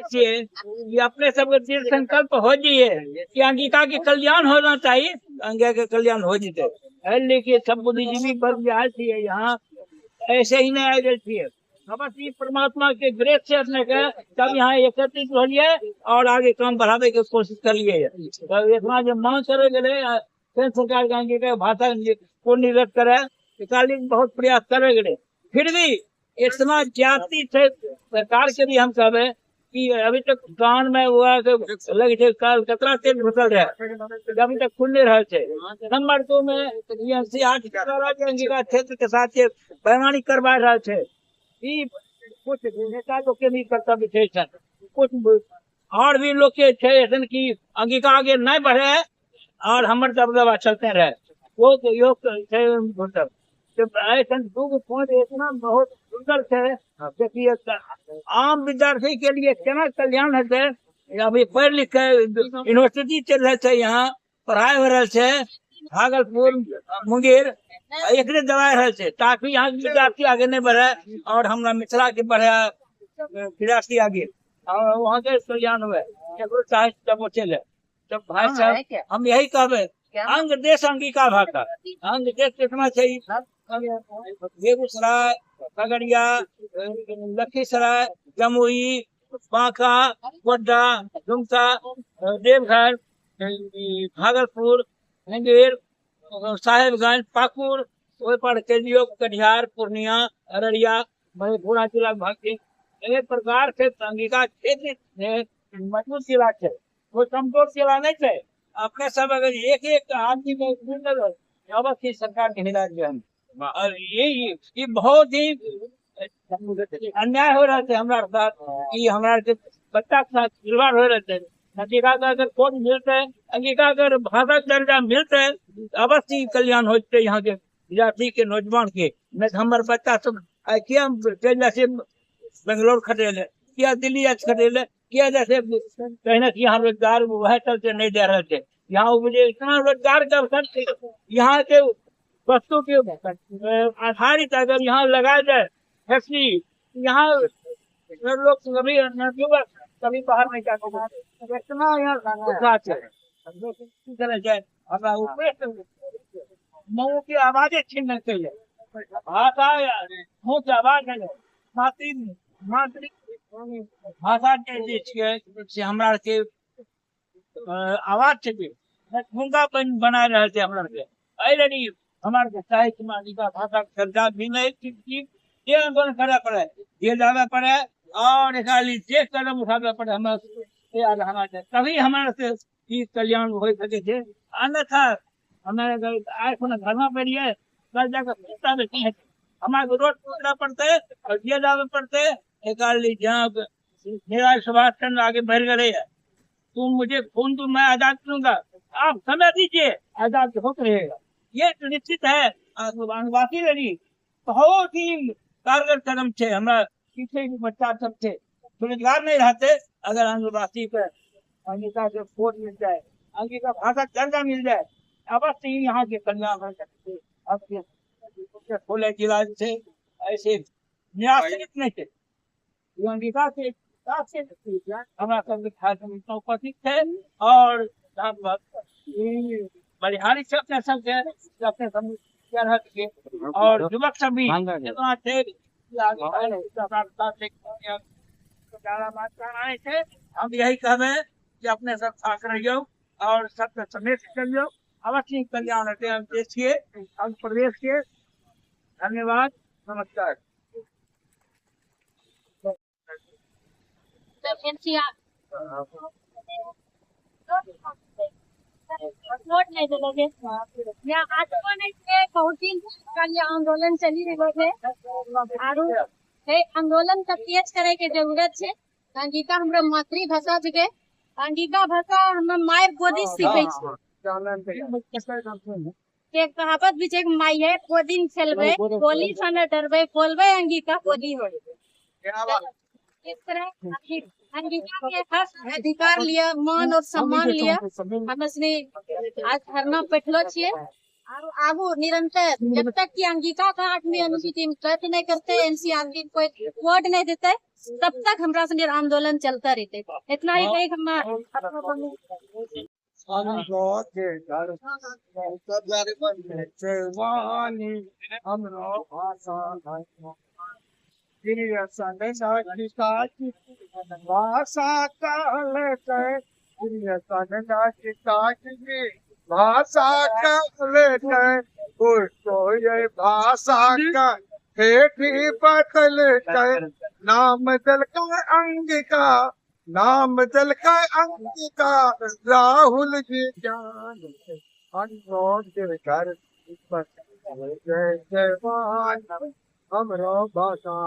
छिए कि अपने सबके दृढ़ संकल्प हो जाइए कि अंगिका के कल्याण होना चाहिए, अंगिका के कल्याण हो जीते। लेकिन सब बुद्धिजीवी वर्ग आए थे यहाँ, ऐसे ही नहीं आए थे। बस ये परमात्मा के ग्रेस से अपने के तब यहाँ एकत्रित हो लिए और आगे काम बढ़ाने की कोशिश कर लिए। तो इतना जो मांग करे गए केंद्र सरकार के अंगिका भाषा को निर्गत करे, बहुत प्रयास करे गए, फिर भी इतना जाति से सरकार के भी हम कहे कि अभी तक कान में हुआ लगे थे कतरा तेल घुसल रहे, अभी तक खुल नहीं रहे थे। नंबर 2 में अंगिका क्षेत्र के साथ पैमानी करवा रहे थे। कुछ नेता लोग के भी कर्तव्य थे, कुछ और भी लोग के थे कि अंगिका आगे नहीं बढ़े और हमारे दबदबा चलते रहे, वो तो योग ऐसा इतना बहुत सुंदर थे। देखिए आम विद्यार्थी के लिए केना कल्याण है। अभी पढ़ लिख के यूनिवर्सिटी चल रहे थे, यहाँ पढ़ाई हो रहे थे, भागलपुर मुंगेर एक दवाई रहे थे ताकि यहाँ विद्यार्थी आगे नहीं बढ़े और हमारा मिथिला के बढ़े विद्यार्थी आगे और वहाँ के कल्याण हुए तब चले। तब भाई साहब हम यही कहबे, अंग देश अंगिका भाषा, अंग देश कितना चाहिए। बेगूसराय, खगड़िया, लखीसराय, जमुई, बांका, गोड्डा, दुमका, देवघर, भागलपुर, मुंगेर, साहेबगंज, पाकुड़, कटिहार, पूर्णिया, अररिया, मधेपुरा जिला भाग एक प्रकार से अंगिका क्षेत्र मजबूत जिला है, वो कमजोर जिला नहीं है। अपने सब अगर एक एक आदमी में अवश्य सरकार के हिदायत जो है और ये बहुत ही अन्याय हो रहा थे हमारे साथ कि हमारे बच्चा के साथ खिलवाड़ हो रहे थे। अंगिका का अगर कोड मिलते है, अंगिका अगर भाषा दर्जा मिलते है, अवश्य कल्याण होते यहाँ के विद्यार्थी के नौजवान के। मैं हमारे बच्चा सब क्या जैसे बेंगलोर खटेले, क्या दिल्ली खटेले, क्या जैसे कहीं ना यहाँ रोजगार वह चलते नहीं दे रहे थे। यहाँ मुझे इतना रोजगार का अवसर यहाँ के वस्तु के आधारित अगर यहाँ लगाया जाए फैक्ट्री, यहाँ लोग कभी बाहर नहीं जाते, इतना यहाँ मऊ की आवाजें छीन चाहिए, भाषा मुँह की आवाज है, भाषा से हमारा के आवाज छे भूंगा बना रहे थे हमरा के। अरे हमारे के साहित्य में अंगिका भाषा के दर्जा भी नहीं, ये आंदोलन करे पड़े, ये जावे पड़े और एक कदम उठावे पड़े हमारे, तभी हमारे से ये कल्याण हो सके थे। अन्यथा हमारे घर में पड़िए कल जाकर हमारे रोड टूटना पड़ते और ये जावे पड़ते जहाँ सुभाष चंद्र आगे बढ़ गए है, तुम मुझे खून दो मैं आजाद करूंगा, आप समय दीजिए आजाद होकर रहेगा। ये निश्चित है। आदिवासी रही बहुत ही कारगर कदम थे, हमारा पीछे बच्चा सब थे रोजगार नहीं रहते। अगर आदिवासी पर अंगिका के कोड मिल जाए, अंगिका भाषा दर्जा मिल जाए, अवश्य ही यहाँ के कल्याण हो सकते। अब खोले जिला से ऐसे निराश्रित नहीं थे, अंगिका से हमारा सब उपस्थित थे और बलिहारी अपने और युवक सभी थे थे। हम यही कहबे कि अपने सब साथ रहियो और सबके समेत चलियो, अवश्य कल्याण होते हम देश के और प्रदेश के। धन्यवाद, नमस्कार। आंदोलन चली रहे आंदोलन का तेज करे के जरूरत है। अंगिका हमरा मातृभाषा जगह अंगिका भाषा हम मायर गोदी सीखे के कहावत भी छै, माई है गोदी खेलबे गोली खाने डरबे बोलबे अंगिका गोदी हो। इस तरह अंगिका के हक अधिकार लिया, मान और सम्मान लिया। हम आज धरना बैठलो छिए और आगू निरंतर जब तक कि अंगिका का 8वीं अनुसूची में रद्द नहीं करते, एनसीईआरटी कोई वोट नहीं देते, तब तक हमरा से आंदोलन चलता रहते। इतना ही कही भाषा का लेकर भाषा का ठेठी बदल कर नाम दल का अंगिका, नाम दल का अंगिका, राहुल जी जान अनुरोध कर जय जवान हमरो भाषा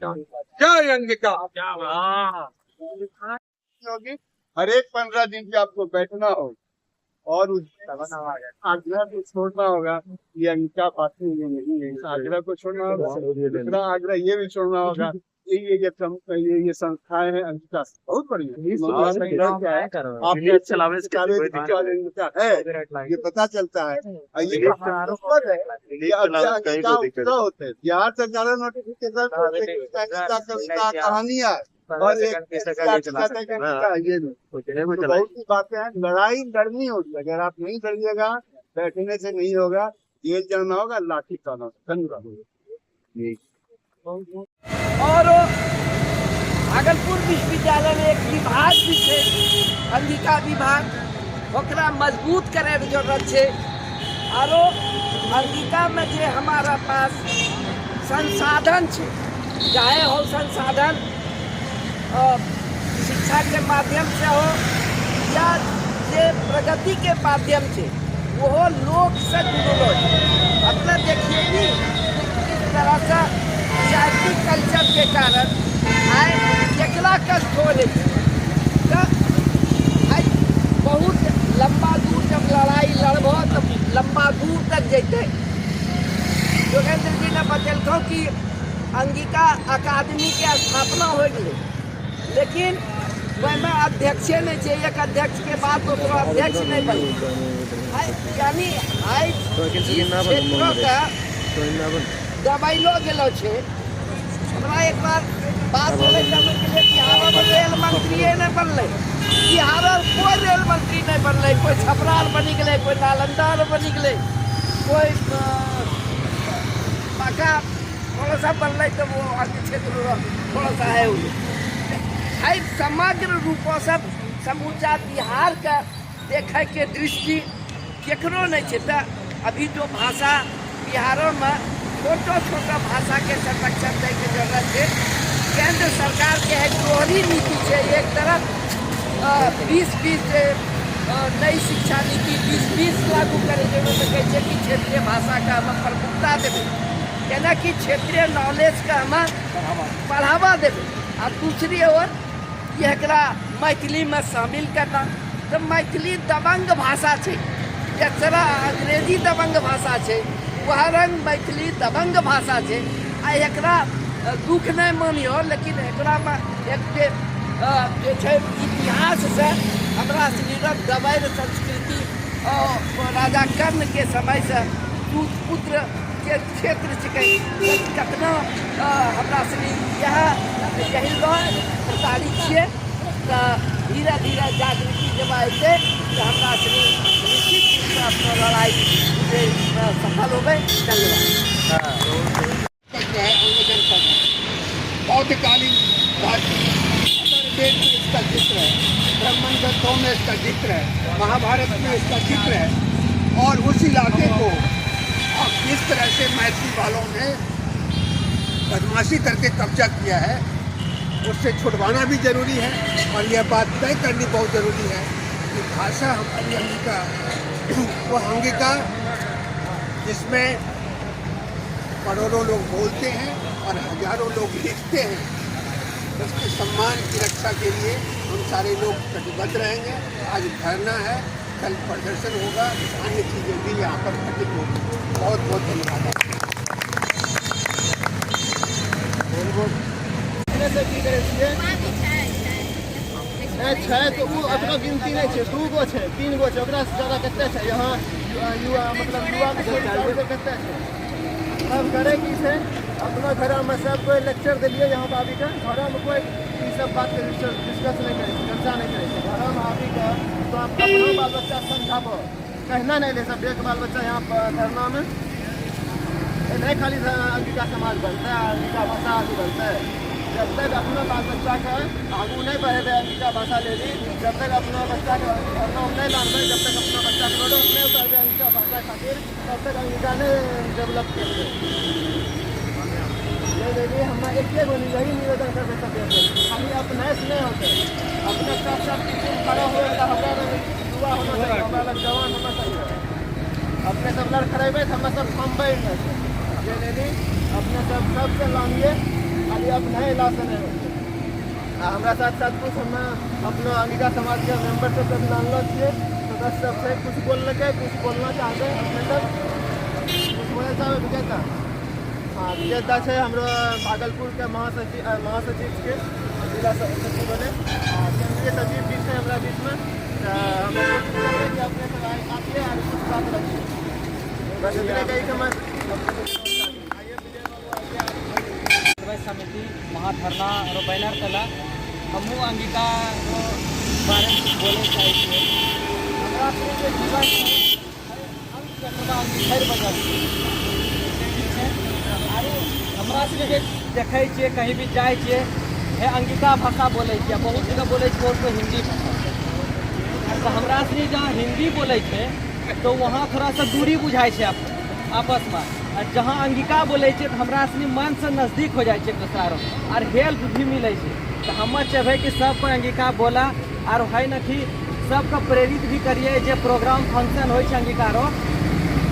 जय अंगिका। होगी हर एक 15 दिन पे आपको बैठना हो और उस आग्रह को छोड़ना होगा। ये अंगिका पार्टी नहीं है, इस आग्रह को छोड़ना होगा। दूसरा आग्रह ये भी छोड़ना होगा ये संस्थाएं हैं अंगिका बहुत बढ़िया है, ये पता चलता है। ये होते हैं बिहार सरकार नोटिफिकेशन कहानियां और ये बहुत सी बातें हैं। लड़ाई लड़नी होगी, अगर आप नहीं लड़िएगा बैठने से नहीं होगा, जेल जाना होगा, लाठी खाना। धन्यवाद। और भागलपुर विश्वविद्यालय में एक विभाग भी है, अंगिका विभाग, ओकरा मजबूत करे के जरूरत है। और अंगिका में जे हमारा पास संसाधन है, चाहे हो संसाधन शिक्षा के माध्यम से हो या जे प्रगति के माध्यम से, वो लोग से जुड़ो। अपना देखिए कि इस तरह से जाति कल्चर के कारण आए एकला कष्ट हो रही तो बहुत लंबा दूर जब लड़ाई लड़बो तो लंबा दूर तक जैते। योगेंद्र जी ने बतलखो कि अंगिका अकादमी के स्थापना हो गई, लेकिन वह अध्यक्षे नहीं चाहिए। एक अध्यक्ष के बाद तो अध्यक्ष नहीं बने, यानी क्षेत्रों का दबाइलो गेलो छे। हमरा एक बार बात बोले जाने के लिए बिहार में रेल मंत्री नहीं बनले, बिहार कोई रेल मंत्री नहीं बनले। कोई छपरार बनी गए, कोई नालंदा बनी गए, कोई बाका थोड़ा सा बनले तो वो अन्य क्षेत्र थोड़ा सा है। समग्र रूप से समूचा बिहार का देखे के दृष्टि केकरो नहीं है। अभी जो भाषा बिहारों में छोटो छोटा भाषा के संरक्षण दे के जरूरत है। केंद्र सरकार के एक दोहरी नीति है, एक तरफ 20-20 नई शिक्षा नीति 20-20 लागू करे जरूरत है कि क्षेत्रीय भाषा का हम प्रमुखता देवे, कहना कि क्षेत्रीय नॉलेज का हम बढ़ावा देवे। और दूसरी ओर एकरा मैथिली में शामिल करना। तो मैथिली दबंग भाषा है, जरा अंग्रेजी दबंग भाषा है, वह रंग मैथिली दबंग भाषा है। आ एकरा दुख नहीं मानियो, लेकिन एकरा में एक इतिहास से हमरा दबैर संस्कृति राजा कर्ण के समय से दूध पुत्र के क्षेत्र कतना हमरा यही प्रसारित है। तो धीरे धीरे जागृति जब आते तो हमरा निश्चित रूप से अपना लड़ाई सफल हो गए। धन्यवाद। बौद्धकालीन वेद में इसका जिक्र है, ब्राह्मण ग्रंथों में इसका जिक्र है, महाभारत में इसका जिक्र है। और उस इलाके को किस तरह से मैथिली वालों ने बदमाशी करके कब्जा किया है, उससे छुड़वाना भी जरूरी है। और यह बात तय करनी बहुत ज़रूरी है कि भाषा हमारी अंगिका, वो अंगिका जिसमें करोड़ों लोग बोलते हैं और हजारों लोग लिखते हैं, उसके सम्मान की रक्षा के लिए हम सारे लोग कटिबद्ध रहेंगे। आज धरना है, कल प्रदर्शन होगा, अन्य चीज़ें भी यहाँ पर घटित होगी। बहुत बहुत धन्यवाद। छै तो वो अपना गिनती नहीं है, 2 गो है, 3 गो है, ओकरा से ज्यादा कते है यहाँ युवा मतलब युवा को पूरी तरह से कहते हैं अब करे कि से अपना घर में सब कोई लेक्चर दिलिए यहाँ पर आबी का घर में कोई ये सब बात के डिस्कस नहीं करे चर्चा नहीं करे घर में आबी का तो आप अपना बाल बच्चा समझाबो कहना नहीं ले सब एक बाल बच्चा यहाँ पर धरना में नहीं खाली अंगिका समाज बनता है अंगिका भाषा आदि बनता है जब तक अपना बाल बच्चा का आगू नहीं बढ़े अंगिका भाषा ले ली जब तक अपना बच्चा का धरना नहीं लाने जब तक अपना बच्चा का रोड नहीं उतर अंगिका भाषा खातिर तब तक अंगिका ने डेवलप कर देखिए हम एक यही निवेदन कर सकते हैं खाली अपने से नहीं होते अपने साथ साथ पीछे खड़ा हो हमारा युवा होना चाहिए हमारा जवान होना चाहिए अपने सब लड़ खड़े तो हम सब थम्बे ये नहीं अपने सबसे लानिए खाली अपने ही ला से नहीं होते हमारा साथ कुछ हम अपना अंगिका समाज के मेंबर से सब लानलो छे सदस्य सबसे कुछ बोलने के कुछ बोलना चाहते हैं अपने सब कुछ बोले चाहे विजेता हाँ विजेता है हमारा भागलपुर के महासचिव के जिला सचिव बने केंद्रीय सचिव भी है हमारा बीच में हम कि अपने सब आइए और कुछ बात रखिए बस इतने कई समझ समिति महाधरना और बैनर तला हमू अंगिका बारे में बोले चाहिए हमारा जीवन अंगिका हमरा सबके देखै छियै कहीं भी जाइ छियै हे अंगिका भाषा बोलै छियै बहुत जगह बोलै छियै बहुत हिंदी भाषा तो हमरा सबके जहाँ हिंदी बोलै छै तो वहाँ थोड़ा सा दूरी बुझाइ छै आपस में और जहाँ अंगिका बोलै छै तो हमरा सबके मन से नजदीक हो जाइ छै एक दूसरा और हेल्प भी मिलै छै तो हम चाहबै कि सब कोई अंगिका बोला और है न कि सबके प्रेरित भी करिए जे प्रोग्राम फंक्शन होइ छै अंगिका रो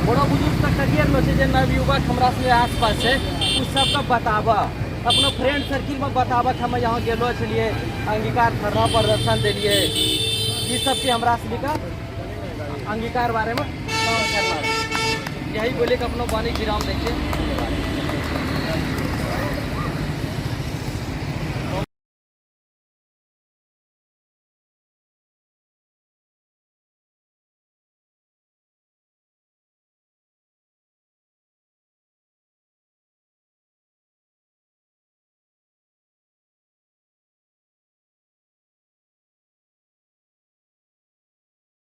बड़ो बुजुर्ग तक करिए न छै जे नवयुवक हमरा सबके आसपास है उ सबके बताबऽ अपना फ्रेंड सर्किल में बताबऽ कि हम यहाँ गेलो छलिए अंगिका धरना प्रदर्शन दिलिए ये सबके हमरा सबके अंगिकार बारे में काम करना यही बोले कि अपना वाणी विराम दै छै।